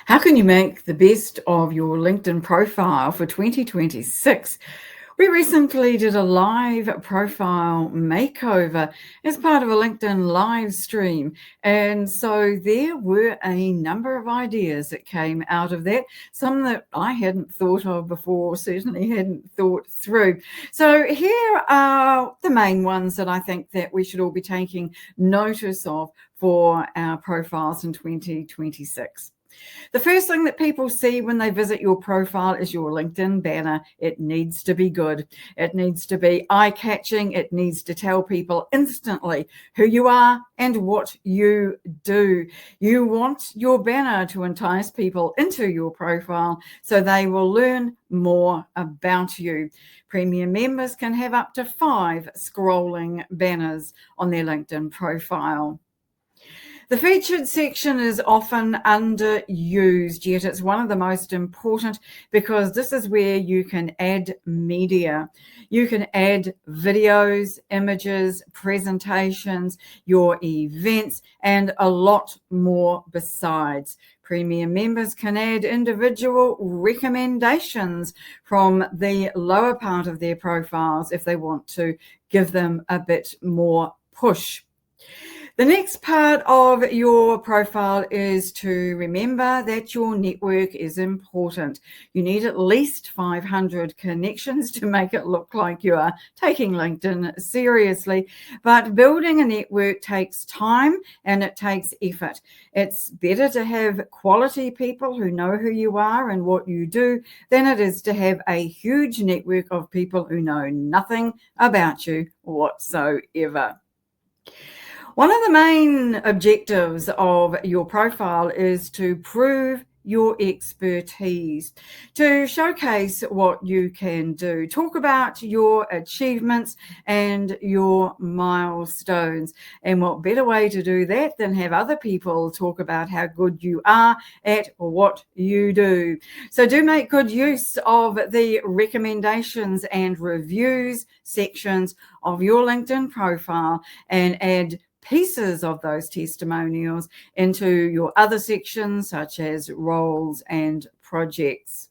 How can you make the best of your LinkedIn profile for 2026? We recently did a live profile makeover as part of a LinkedIn live stream. And so there were a number of ideas that came out of that, some that I hadn't thought of before, certainly hadn't thought through. So here are the main ones that I think that we should all be taking notice of for our profiles in 2026. The first thing that people see when they visit your profile is your LinkedIn banner. It needs to be good. It needs to be eye-catching. It needs to tell people instantly who you are and what you do. You want your banner to entice people into your profile so they will learn more about you. Premium members can have up to 5 scrolling banners on their LinkedIn profile. The featured section is often underused, yet it's one of the most important because this is where you can add media. You can add videos, images, presentations, your events, and a lot more besides. Premium members can add individual recommendations from the lower part of their profiles if they want to give them a bit more push. The next part of your profile is to remember that your network is important. You need at least 500 connections to make it look like you are taking LinkedIn seriously. But building a network takes time and it takes effort. It's better to have quality people who know who you are and what you do than it is to have a huge network of people who know nothing about you whatsoever. One of the main objectives of your profile is to prove your expertise, to showcase what you can do, talk about your achievements and your milestones. And what better way to do that than have other people talk about how good you are at what you do. So do make good use of the recommendations and reviews sections of your LinkedIn profile and add pieces of those testimonials into your other sections, such as roles and projects.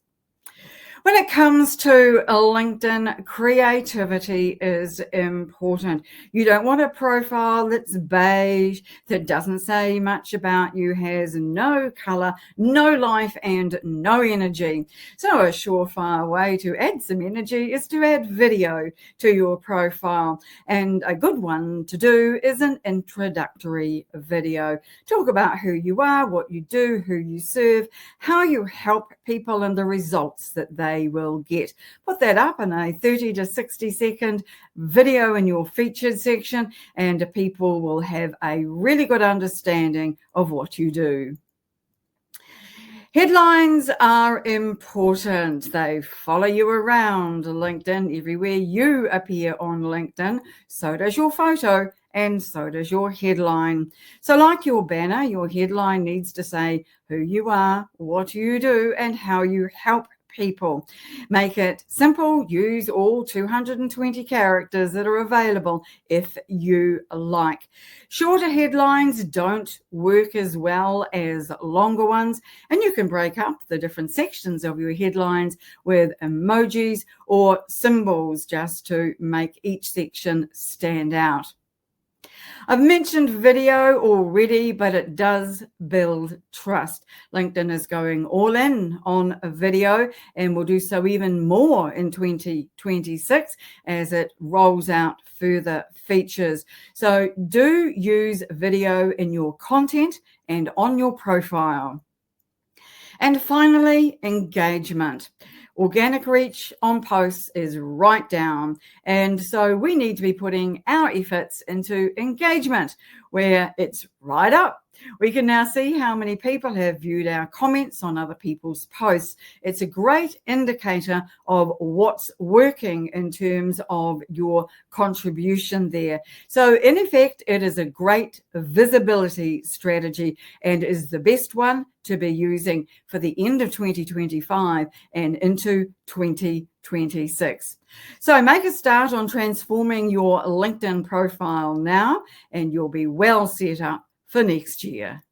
When it comes to LinkedIn, creativity is important. You don't want a profile that's beige, that doesn't say much about you, has no color, no life, and no energy. So a surefire way to add some energy is to add video to your profile. And a good one to do is an introductory video. Talk about who you are, what you do, who you serve, how you help people, and the results that they will get. Put that up in a 30 to 60 second video in your featured section and people will have a really good understanding of what you do. Headlines are important. They follow you around LinkedIn. Everywhere you appear on LinkedIn, so does your photo and so does your headline. So like your banner, your headline needs to say who you are, what you do, and how you help people. Make it simple. Use all 220 characters that are available if you like. Shorter headlines don't work as well as longer ones, and you can break up the different sections of your headlines with emojis or symbols just to make each section stand out. I've mentioned video already, but it does build trust. LinkedIn is going all in on a video and will do so even more in 2026 as it rolls out further features. So do use video in your content and on your profile. And finally, engagement. Organic reach on posts is right down. And so we need to be putting our efforts into engagement where it's right up. We can now see how many people have viewed our comments on other people's posts. It's a great indicator of what's working in terms of your contribution there. So in effect, it is a great visibility strategy and is the best one to be using for the end of 2025 and into 2026. So make a start on transforming your LinkedIn profile now, and you'll be well set up for next year.